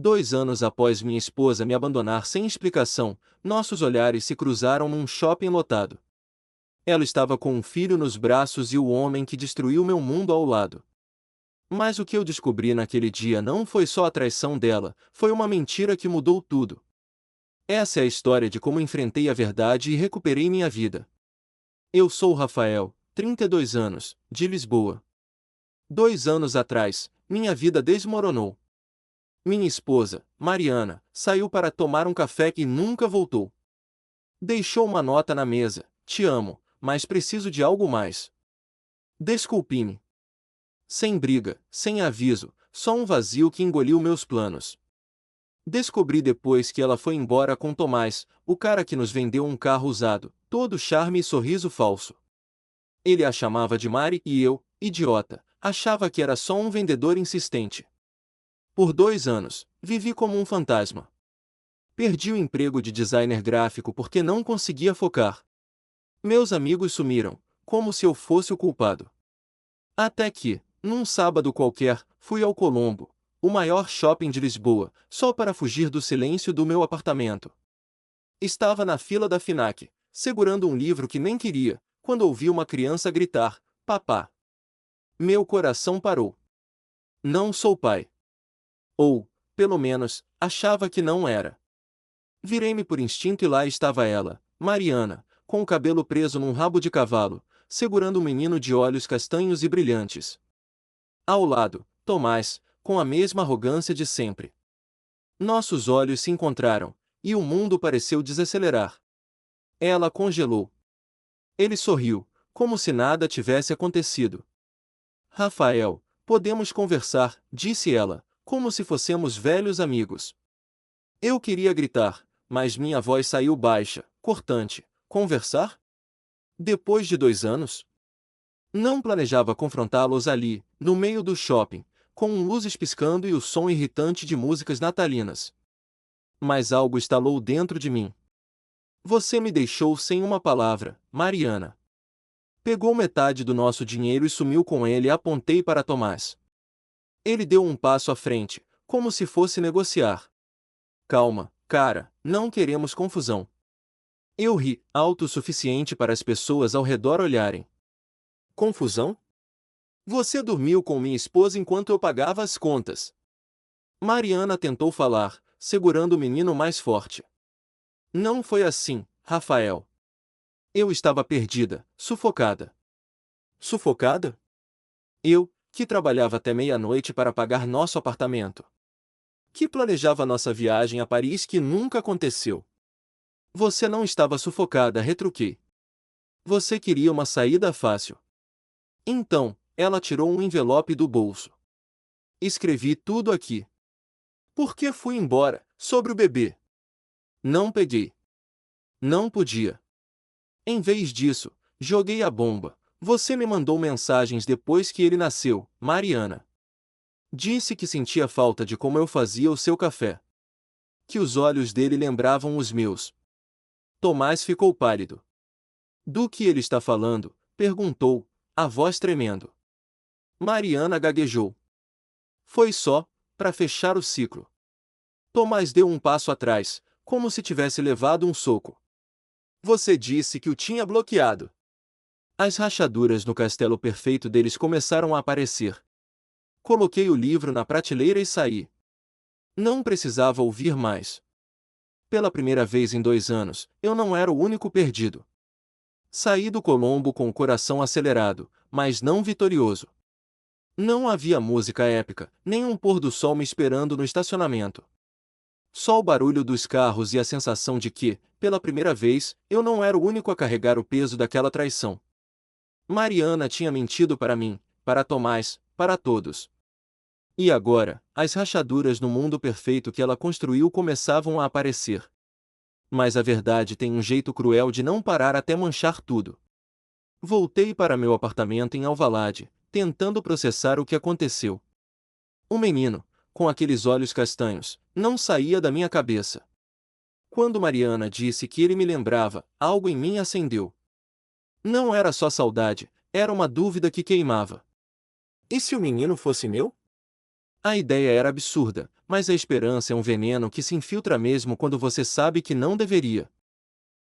2 anos após minha esposa me abandonar sem explicação, nossos olhares se cruzaram num shopping lotado. Ela estava com um filho nos braços e o homem que destruiu meu mundo ao lado. Mas o que eu descobri naquele dia não foi só a traição dela, foi uma mentira que mudou tudo. Essa é a história de como enfrentei a verdade e recuperei minha vida. Eu sou Rafael, 32 anos, de Lisboa. 2 anos atrás, minha vida desmoronou. Minha esposa, Mariana, saiu para tomar um café e nunca voltou. Deixou uma nota na mesa: te amo, mas preciso de algo mais. Desculpe-me. Sem briga, sem aviso, só um vazio que engoliu meus planos. Descobri depois que ela foi embora com Tomás, o cara que nos vendeu um carro usado, todo charme e sorriso falso. Ele a chamava de Mari e eu, idiota, achava que era só um vendedor insistente. Por 2 anos, vivi como um fantasma. Perdi o emprego de designer gráfico porque não conseguia focar. Meus amigos sumiram, como se eu fosse o culpado. Até que, num sábado qualquer, fui ao Colombo, o maior shopping de Lisboa, só para fugir do silêncio do meu apartamento. Estava na fila da Fnac, segurando um livro que nem queria, quando ouvi uma criança gritar: "Papá!". Meu coração parou. Não sou pai. Ou, pelo menos, achava que não era. Virei-me por instinto e lá estava ela, Mariana, com o cabelo preso num rabo de cavalo, segurando um menino de olhos castanhos e brilhantes. Ao lado, Tomás, com a mesma arrogância de sempre. Nossos olhos se encontraram, e o mundo pareceu desacelerar. Ela congelou. Ele sorriu, como se nada tivesse acontecido. "Rafael, podemos conversar", disse ela, como se fossemos velhos amigos. Eu queria gritar, mas minha voz saiu baixa, cortante. Conversar? Depois de 2 anos? Não planejava confrontá-los ali, no meio do shopping, com luzes piscando e o som irritante de músicas natalinas. Mas algo estalou dentro de mim. Você me deixou sem uma palavra, Mariana. Pegou metade do nosso dinheiro e sumiu com ele e apontei para Tomás. Ele deu um passo à frente, como se fosse negociar. "Calma, cara, não queremos confusão." Eu ri, alto o suficiente para as pessoas ao redor olharem. "Confusão? Você dormiu com minha esposa enquanto eu pagava as contas." Mariana tentou falar, segurando o menino mais forte. "Não foi assim, Rafael." Eu estava perdida, sufocada. Sufocada? Eu, que trabalhava até meia-noite para pagar nosso apartamento. Que planejava nossa viagem a Paris que nunca aconteceu. "Você não estava sufocada", retruquei. "Você queria uma saída fácil." Então, ela tirou um envelope do bolso. "Escrevi tudo aqui. Por que fui embora, sobre o bebê." "Não peguei. Não podia." "Em vez disso, joguei a bomba. Você me mandou mensagens depois que ele nasceu, Mariana. Disse que sentia falta de como eu fazia o seu café. Que os olhos dele lembravam os meus." Tomás ficou pálido. "Do que ele está falando?", perguntou, a voz tremendo. Mariana gaguejou. "Foi só, para fechar o ciclo." Tomás deu um passo atrás, como se tivesse levado um soco. "Você disse que o tinha bloqueado." As rachaduras no castelo perfeito deles começaram a aparecer. Coloquei o livro na prateleira e saí. Não precisava ouvir mais. Pela primeira vez em 2 anos, eu não era o único perdido. Saí do Colombo com o coração acelerado, mas não vitorioso. Não havia música épica, nem um pôr do sol me esperando no estacionamento. Só o barulho dos carros e a sensação de que, pela primeira vez, eu não era o único a carregar o peso daquela traição. Mariana tinha mentido para mim, para Tomás, para todos. E agora, as rachaduras no mundo perfeito que ela construiu começavam a aparecer. Mas a verdade tem um jeito cruel de não parar até manchar tudo. Voltei para meu apartamento em Alvalade, tentando processar o que aconteceu. O menino, com aqueles olhos castanhos, não saía da minha cabeça. Quando Mariana disse que ele me lembrava, algo em mim acendeu. Não era só saudade, era uma dúvida que queimava. E se o menino fosse meu? A ideia era absurda, mas a esperança é um veneno que se infiltra mesmo quando você sabe que não deveria.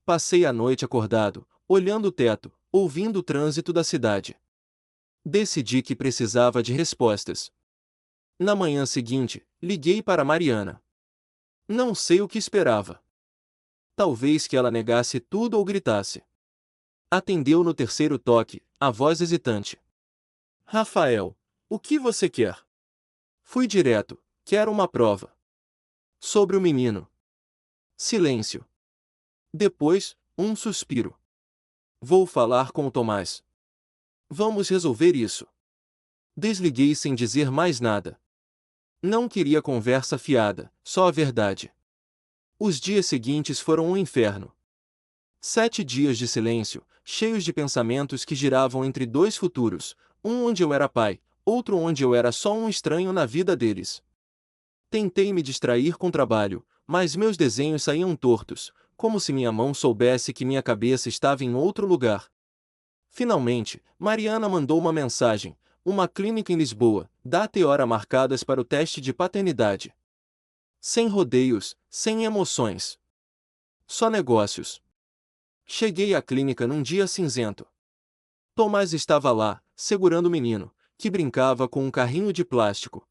Passei a noite acordado, olhando o teto, ouvindo o trânsito da cidade. Decidi que precisava de respostas. Na manhã seguinte, liguei para Mariana. Não sei o que esperava. Talvez que ela negasse tudo ou gritasse. Atendeu no terceiro toque, a voz hesitante. Rafael, o que você quer? Fui direto, quero uma prova. Sobre o menino. Silêncio. Depois, um suspiro. Vou falar com o Tomás. Vamos resolver isso. Desliguei sem dizer mais nada. Não queria conversa fiada, só a verdade. Os dias seguintes foram um inferno. 7 dias de silêncio, cheios de pensamentos que giravam entre dois futuros, um onde eu era pai, outro onde eu era só um estranho na vida deles. Tentei me distrair com trabalho, mas meus desenhos saíam tortos, como se minha mão soubesse que minha cabeça estava em outro lugar. Finalmente, Mariana mandou uma mensagem, uma clínica em Lisboa, data e hora marcadas para o teste de paternidade. Sem rodeios, sem emoções. Só negócios. Cheguei à clínica num dia cinzento. Tomás estava lá, segurando o menino, que brincava com um carrinho de plástico.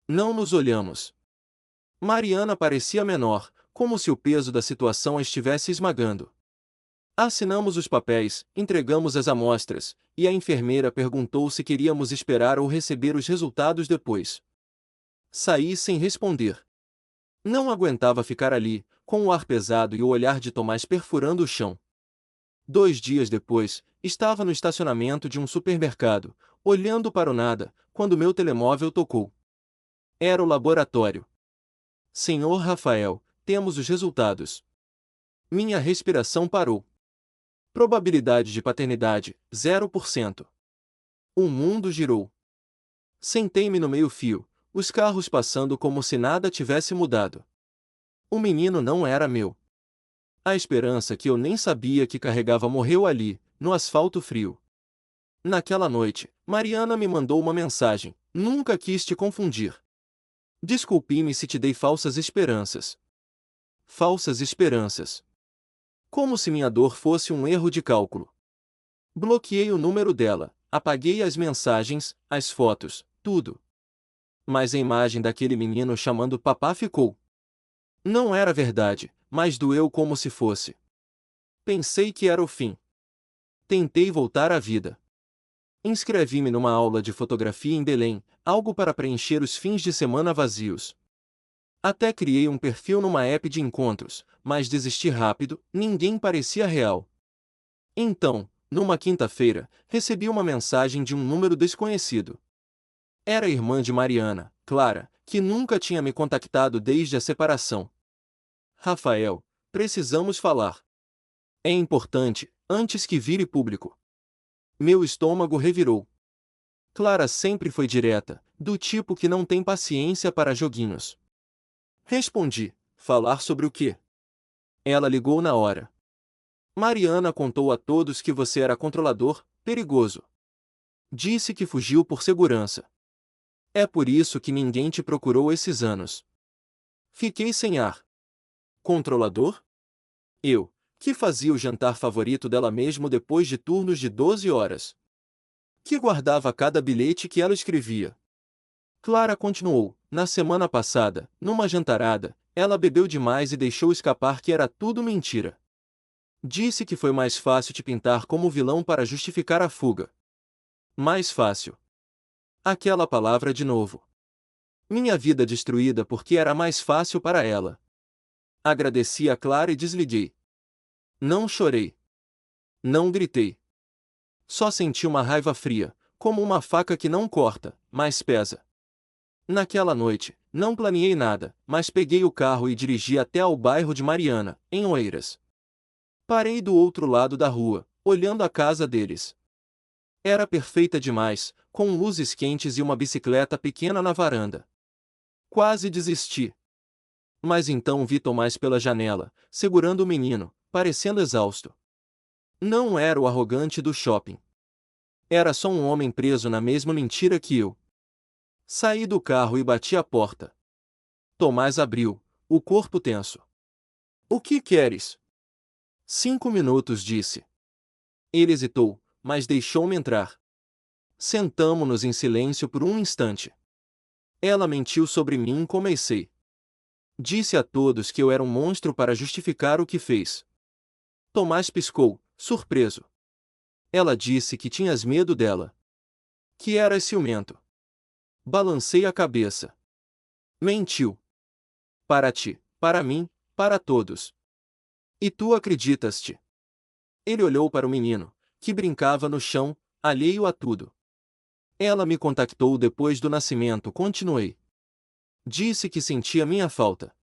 Não nos olhamos. Mariana parecia menor, como se o peso da situação a estivesse esmagando. Assinamos os papéis, entregamos as amostras, e a enfermeira perguntou se queríamos esperar ou receber os resultados depois. Saí sem responder. Não aguentava ficar ali, com o ar pesado e o olhar de Tomás perfurando o chão. 2 dias depois, estava no estacionamento de um supermercado, olhando para o nada, quando meu telemóvel tocou. Era o laboratório. Senhor Rafael, temos os resultados. Minha respiração parou. Probabilidade de paternidade, 0%. O mundo girou. Sentei-me no meio-fio, os carros passando como se nada tivesse mudado. O menino não era meu. A esperança que eu nem sabia que carregava morreu ali, no asfalto frio. Naquela noite, Mariana me mandou uma mensagem: nunca quis te confundir. Desculpe-me se te dei falsas esperanças. Falsas esperanças. Como se minha dor fosse um erro de cálculo. Bloqueei o número dela, apaguei as mensagens, as fotos, tudo. Mas a imagem daquele menino chamando papá ficou. Não era verdade, mas doeu como se fosse. Pensei que era o fim. Tentei voltar à vida. Inscrevi-me numa aula de fotografia em Belém, algo para preencher os fins de semana vazios. Até criei um perfil numa app de encontros, mas desisti rápido, ninguém parecia real. Então, numa quinta-feira, recebi uma mensagem de um número desconhecido. Era a irmã de Mariana, Clara, que nunca tinha me contactado desde a separação. Rafael, precisamos falar. É importante, antes que vire público. Meu estômago revirou. Clara sempre foi direta, do tipo que não tem paciência para joguinhos. Respondi: falar sobre o quê? Ela ligou na hora. Mariana contou a todos que você era controlador, perigoso. Disse que fugiu por segurança. É por isso que ninguém te procurou esses anos. Fiquei sem ar. Controlador? Eu, que fazia o jantar favorito dela mesmo depois de turnos de 12 horas. Que guardava cada bilhete que ela escrevia. Clara continuou: na semana passada, numa jantarada, ela bebeu demais e deixou escapar que era tudo mentira. Disse que foi mais fácil te pintar como vilão para justificar a fuga. Mais fácil. Aquela palavra de novo. Minha vida destruída porque era mais fácil para ela. Agradeci a Clara e desliguei. Não chorei. Não gritei. Só senti uma raiva fria, como uma faca que não corta, mas pesa. Naquela noite, não planeei nada, mas peguei o carro e dirigi até ao bairro de Mariana, em Oeiras. Parei do outro lado da rua, olhando a casa deles. Era perfeita demais, com luzes quentes e uma bicicleta pequena na varanda. Quase desisti. Mas então vi Tomás pela janela, segurando o menino, parecendo exausto. Não era o arrogante do shopping. Era só um homem preso na mesma mentira que eu. Saí do carro e bati a porta. Tomás abriu, o corpo tenso. O que queres? 5 minutos, disse. Ele hesitou, mas deixou-me entrar. Sentamo-nos em silêncio por um instante. Ela mentiu sobre mim, comecei. Disse a todos que eu era um monstro para justificar o que fez. Tomás piscou, surpreso. Ela disse que tinhas medo dela. Que eras ciumento. Balancei a cabeça. Mentiu. Para ti, para mim, para todos. E tu acreditas-te? Ele olhou para o menino, que brincava no chão, alheio a tudo. Ela me contactou depois do nascimento, continuei. Disse que sentia minha falta.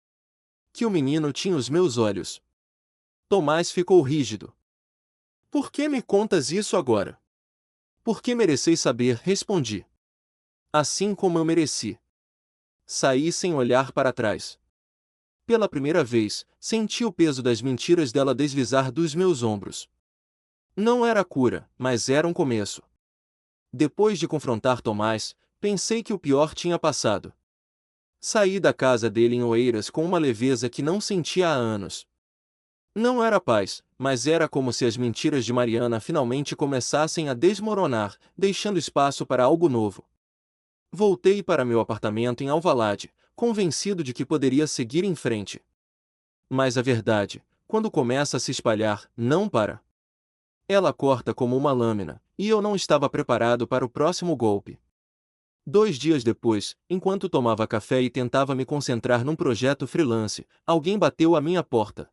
Que o menino tinha os meus olhos. Tomás ficou rígido. Por que me contas isso agora? Porque mereces saber, respondi. Assim como eu mereci. Saí sem olhar para trás. Pela primeira vez, senti o peso das mentiras dela deslizar dos meus ombros. Não era cura, mas era um começo. Depois de confrontar Tomás, pensei que o pior tinha passado. Saí da casa dele em Oeiras com uma leveza que não sentia há anos. Não era paz, mas era como se as mentiras de Mariana finalmente começassem a desmoronar, deixando espaço para algo novo. Voltei para meu apartamento em Alvalade, convencido de que poderia seguir em frente. Mas a verdade, quando começa a se espalhar, não para. Ela corta como uma lâmina, e eu não estava preparado para o próximo golpe. 2 dias depois, enquanto tomava café e tentava me concentrar num projeto freelance, alguém bateu à minha porta.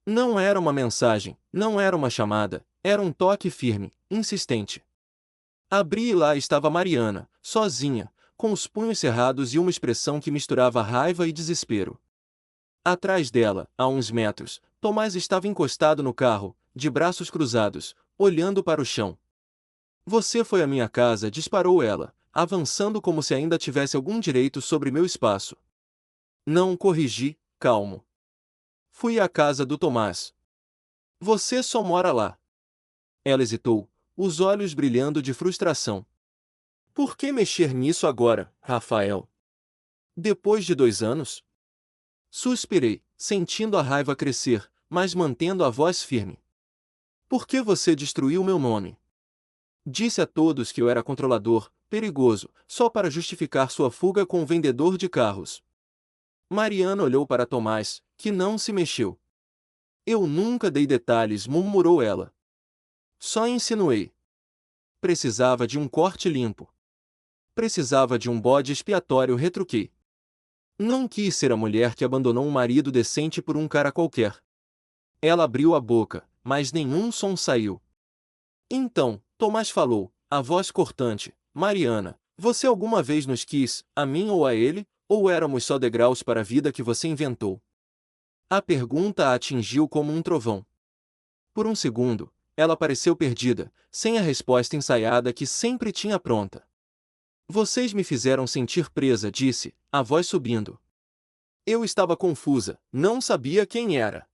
Não era uma mensagem, não era uma chamada, era um toque firme, insistente. Abri e lá estava Mariana, sozinha, com os punhos cerrados e uma expressão que misturava raiva e desespero. Atrás dela, a uns metros, Tomás estava encostado no carro, de braços cruzados, olhando para o chão. Você foi à minha casa, disparou ela, avançando como se ainda tivesse algum direito sobre meu espaço. Não, corrigi, calmo. Fui à casa do Tomás. Você só mora lá. Ela hesitou, os olhos brilhando de frustração. Por que mexer nisso agora, Rafael? Depois de 2 anos? Suspirei, sentindo a raiva crescer, mas mantendo a voz firme. Por que você destruiu meu nome? Disse a todos que eu era controlador, perigoso, só para justificar sua fuga com o vendedor de carros. Mariana olhou para Tomás, que não se mexeu. Eu nunca dei detalhes, murmurou ela. Só insinuei. Precisava de um corte limpo. Precisava de um bode expiatório, retruquei. Não quis ser a mulher que abandonou um marido decente por um cara qualquer. Ela abriu a boca, mas nenhum som saiu. Então, Tomás falou, a voz cortante, Mariana, você alguma vez nos quis, a mim ou a ele, ou éramos só degraus para a vida que você inventou? A pergunta a atingiu como um trovão. Por um segundo, ela pareceu perdida, sem a resposta ensaiada que sempre tinha pronta. Vocês me fizeram sentir presa, disse, a voz subindo. Eu estava confusa, não sabia quem era.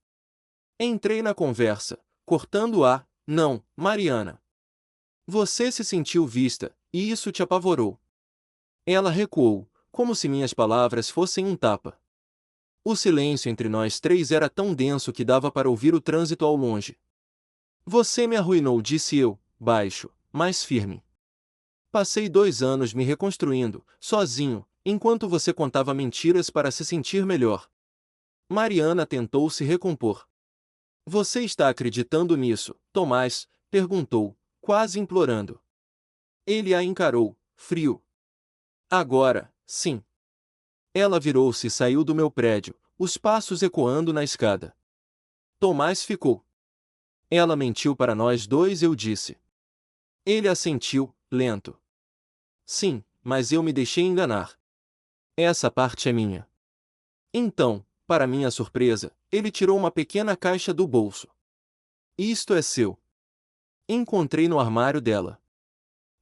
Entrei na conversa, cortando-a, não, Mariana. Você se sentiu vista, e isso te apavorou. Ela recuou, como se minhas palavras fossem um tapa. O silêncio entre nós três era tão denso que dava para ouvir o trânsito ao longe. Você me arruinou, disse eu, baixo, mas firme. Passei 2 anos me reconstruindo, sozinho, enquanto você contava mentiras para se sentir melhor. Mariana tentou se recompor. Você está acreditando nisso, Tomás? Perguntou, quase implorando. Ele a encarou, frio. Agora, sim. Ela virou-se e saiu do meu prédio, os passos ecoando na escada. Tomás ficou. Ela mentiu para nós dois, eu disse. Ele assentiu, lento. Sim, mas eu me deixei enganar. Essa parte é minha. Então, para minha surpresa, ele tirou uma pequena caixa do bolso. Isto é seu. Encontrei no armário dela.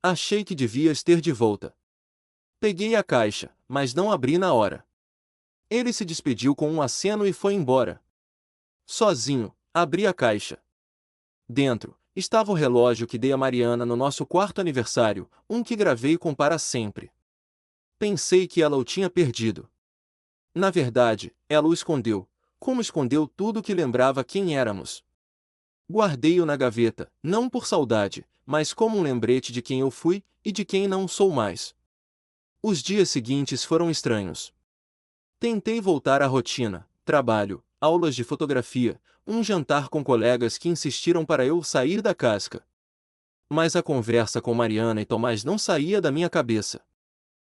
Achei que devias ter de volta. Peguei a caixa, mas não abri na hora. Ele se despediu com um aceno e foi embora. Sozinho, abri a caixa. Dentro, estava o relógio que dei a Mariana no nosso 4º aniversário, um que gravei com para sempre. Pensei que ela o tinha perdido. Na verdade, ela o escondeu, como escondeu tudo que lembrava quem éramos. Guardei-o na gaveta, não por saudade, mas como um lembrete de quem eu fui e de quem não sou mais. Os dias seguintes foram estranhos. Tentei voltar à rotina, trabalho, aulas de fotografia, um jantar com colegas que insistiram para eu sair da casca. Mas a conversa com Mariana e Tomás não saía da minha cabeça.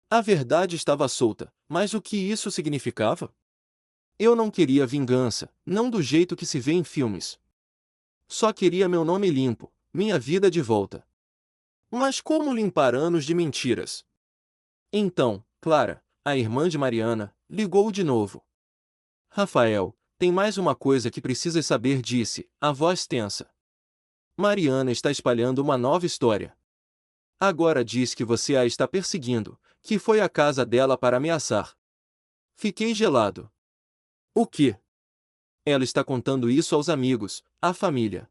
A verdade estava solta, mas o que isso significava? Eu não queria vingança, não do jeito que se vê em filmes. Só queria meu nome limpo, minha vida de volta. Mas como limpar anos de mentiras? Então, Clara, a irmã de Mariana, ligou de novo. Rafael, tem mais uma coisa que precisas saber, disse, a voz tensa. Mariana está espalhando uma nova história. Agora diz que você a está perseguindo, que foi à casa dela para ameaçar. Fiquei gelado. O quê? Ela está contando isso aos amigos, à família.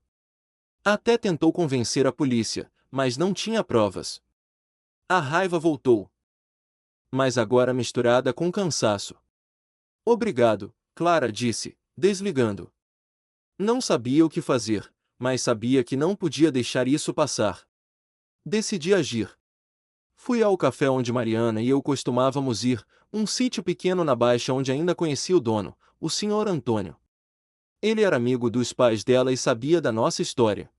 Até tentou convencer a polícia, mas não tinha provas. A raiva voltou. Mas agora misturada com cansaço. Obrigado, Clara disse, desligando. Não sabia o que fazer, mas sabia que não podia deixar isso passar. Decidi agir. Fui ao café onde Mariana e eu costumávamos ir, um sítio pequeno na Baixa onde ainda conhecia o dono, o Sr. Antônio. Ele era amigo dos pais dela e sabia da nossa história.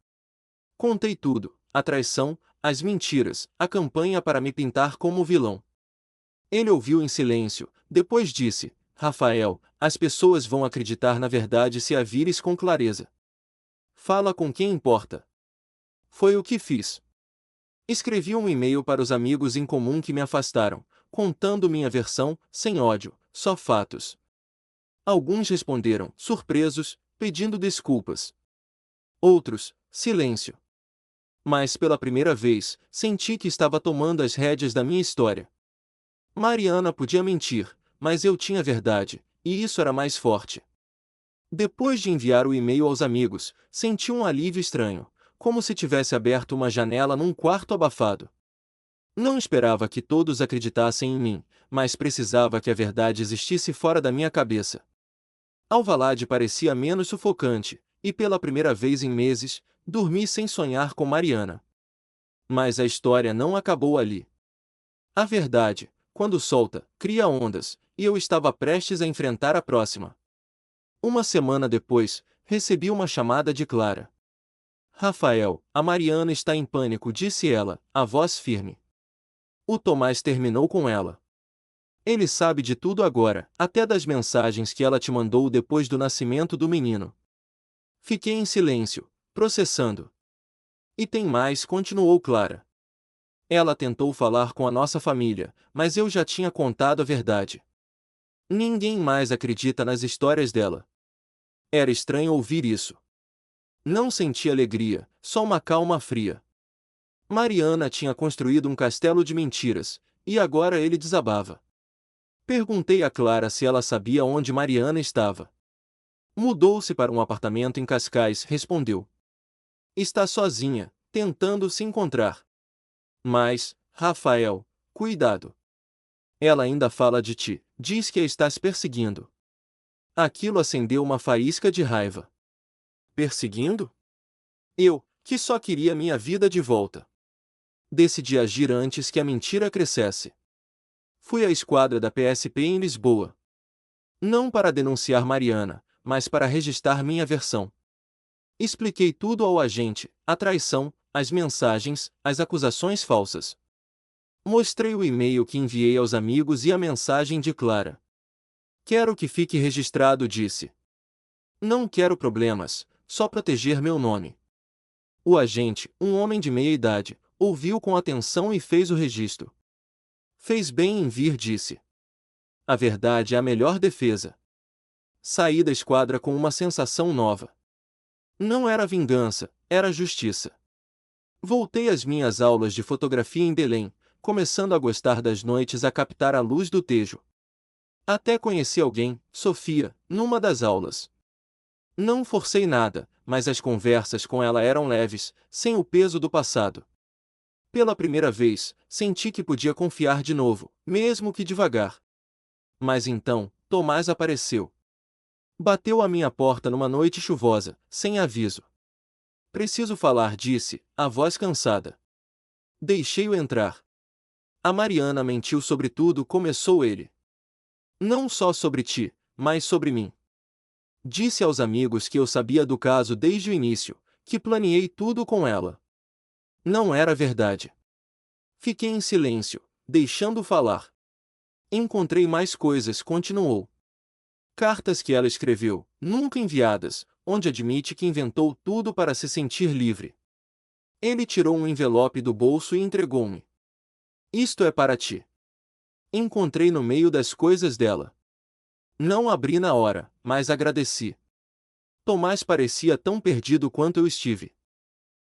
Contei tudo, a traição, as mentiras, a campanha para me pintar como vilão. Ele ouviu em silêncio, depois disse, Rafael, as pessoas vão acreditar na verdade se a vires com clareza. Fala com quem importa. Foi o que fiz. Escrevi um e-mail para os amigos em comum que me afastaram, contando minha versão, sem ódio, só fatos. Alguns responderam, surpresos, pedindo desculpas. Outros, silêncio. Mas pela primeira vez, senti que estava tomando as rédeas da minha história. Mariana podia mentir, mas eu tinha verdade, e isso era mais forte. Depois de enviar o e-mail aos amigos, senti um alívio estranho, como se tivesse aberto uma janela num quarto abafado. Não esperava que todos acreditassem em mim, mas precisava que a verdade existisse fora da minha cabeça. Alvalade parecia menos sufocante, e pela primeira vez em meses, dormi sem sonhar com Mariana. Mas a história não acabou ali. A verdade, quando solta, cria ondas, e eu estava prestes a enfrentar a próxima. Uma semana depois, recebi uma chamada de Clara. Rafael, a Mariana está em pânico, disse ela, a voz firme. O Tomás terminou com ela. Ele sabe de tudo agora, até das mensagens que ela te mandou depois do nascimento do menino. Fiquei em silêncio, processando. E tem mais, continuou Clara. Ela tentou falar com a nossa família, mas eu já tinha contado a verdade. Ninguém mais acredita nas histórias dela. Era estranho ouvir isso. Não senti alegria, só uma calma fria. Mariana tinha construído um castelo de mentiras, e agora ele desabava. Perguntei a Clara se ela sabia onde Mariana estava. Mudou-se para um apartamento em Cascais, respondeu. Está sozinha, tentando se encontrar. Mas, Rafael, cuidado. Ela ainda fala de ti, diz que a estás perseguindo. Aquilo acendeu uma faísca de raiva. Perseguindo? Eu, que só queria minha vida de volta. Decidi agir antes que a mentira crescesse. Fui à esquadra da PSP em Lisboa. Não para denunciar Mariana, mas para registrar minha versão. Expliquei tudo ao agente, a traição, as mensagens, as acusações falsas. Mostrei o e-mail que enviei aos amigos e a mensagem de Clara. Quero que fique registrado, disse. Não quero problemas, só proteger meu nome. O agente, um homem de meia idade, ouviu com atenção e fez o registro. Fez bem em vir, disse. A verdade é a melhor defesa. Saí da esquadra com uma sensação nova. Não era vingança, era justiça. Voltei às minhas aulas de fotografia em Belém, começando a gostar das noites a captar a luz do Tejo. Até conheci alguém, Sofia, numa das aulas. Não forcei nada, mas as conversas com ela eram leves, sem o peso do passado. Pela primeira vez, senti que podia confiar de novo, mesmo que devagar. Mas então, Tomás apareceu. Bateu à minha porta numa noite chuvosa, sem aviso. Preciso falar, disse, a voz cansada. Deixei-o entrar. A Mariana mentiu sobre tudo, começou ele. Não só sobre ti, mas sobre mim. Disse aos amigos que eu sabia do caso desde o início, que planeei tudo com ela. Não era verdade. Fiquei em silêncio, deixando falar. Encontrei mais coisas, continuou. Cartas que ela escreveu, nunca enviadas, onde admite que inventou tudo para se sentir livre. Ele tirou um envelope do bolso e entregou-me. Isto é para ti. Encontrei no meio das coisas dela. Não abri na hora, mas agradeci. Tomás parecia tão perdido quanto eu estive.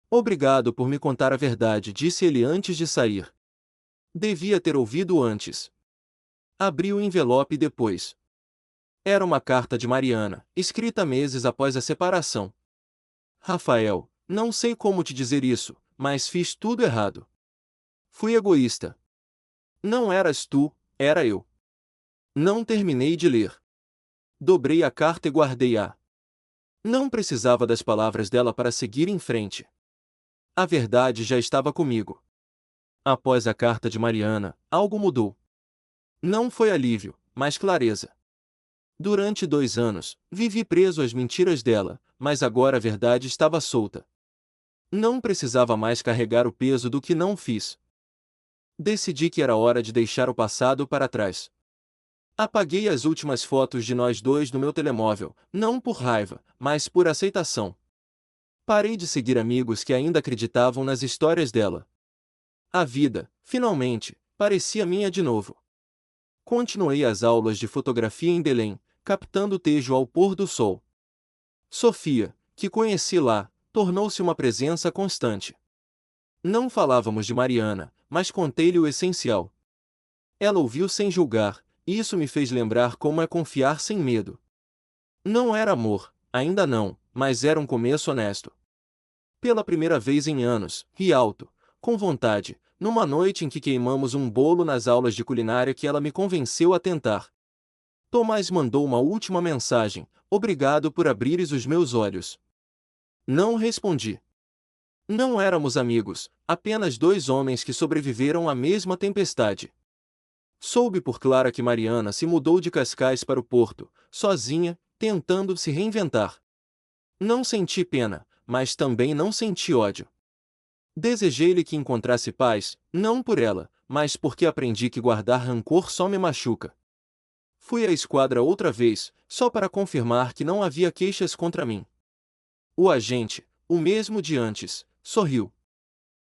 Obrigado por me contar a verdade, disse ele antes de sair. Devia ter ouvido antes. Abri o envelope depois. Era uma carta de Mariana, escrita meses após a separação. Rafael, não sei como te dizer isso, mas fiz tudo errado. Fui egoísta. Não eras tu, era eu. Não terminei de ler. Dobrei a carta e guardei-a. Não precisava das palavras dela para seguir em frente. A verdade já estava comigo. Após a carta de Mariana, algo mudou. Não foi alívio, mas clareza. Durante 2 anos, vivi preso às mentiras dela, mas agora a verdade estava solta. Não precisava mais carregar o peso do que não fiz. Decidi que era hora de deixar o passado para trás. Apaguei as últimas fotos de nós dois do meu telemóvel, não por raiva, mas por aceitação. Parei de seguir amigos que ainda acreditavam nas histórias dela. A vida, finalmente, parecia minha de novo. Continuei as aulas de fotografia em Belém, captando o tejo ao pôr do sol. Sofia, que conheci lá, tornou-se uma presença constante. Não falávamos de Mariana, mas contei-lhe o essencial. Ela ouviu sem julgar, e isso me fez lembrar como é confiar sem medo. Não era amor, ainda não, mas era um começo honesto. Pela primeira vez em anos, ri alto, com vontade, numa noite em que queimamos um bolo nas aulas de culinária que ela me convenceu a tentar. Tomás mandou uma última mensagem: obrigado por abrires os meus olhos. Não respondi. Não éramos amigos, apenas 2 homens que sobreviveram à mesma tempestade. Soube por Clara que Mariana se mudou de Cascais para o Porto, sozinha, tentando se reinventar. Não senti pena, mas também não senti ódio. Desejei-lhe que encontrasse paz, não por ela, mas porque aprendi que guardar rancor só me machuca. Fui à esquadra outra vez, só para confirmar que não havia queixas contra mim. O agente, o mesmo de antes, sorriu.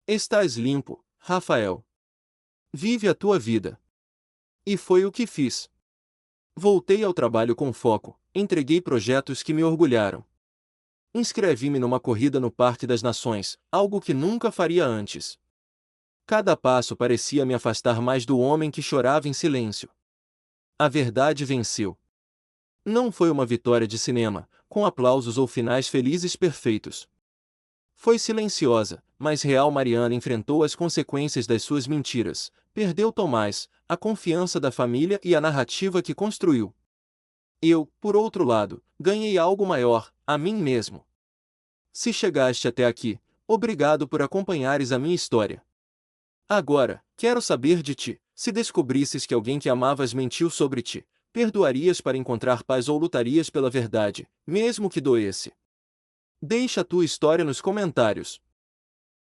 Estás limpo, Rafael. Vive a tua vida. E foi o que fiz. Voltei ao trabalho com foco, entreguei projetos que me orgulharam. Inscrevi-me numa corrida no Parque das Nações, algo que nunca faria antes. Cada passo parecia me afastar mais do homem que chorava em silêncio. A verdade venceu. Não foi uma vitória de cinema, com aplausos ou finais felizes perfeitos. Foi silenciosa, mas real. Mariana enfrentou as consequências das suas mentiras, perdeu Tomás, a confiança da família e a narrativa que construiu. Eu, por outro lado, ganhei algo maior, a mim mesmo. Se chegaste até aqui, obrigado por acompanhares a minha história. Agora, quero saber de ti, se descobrisses que alguém que amavas mentiu sobre ti, perdoarias para encontrar paz ou lutarias pela verdade, mesmo que doesse? Deixa a tua história nos comentários.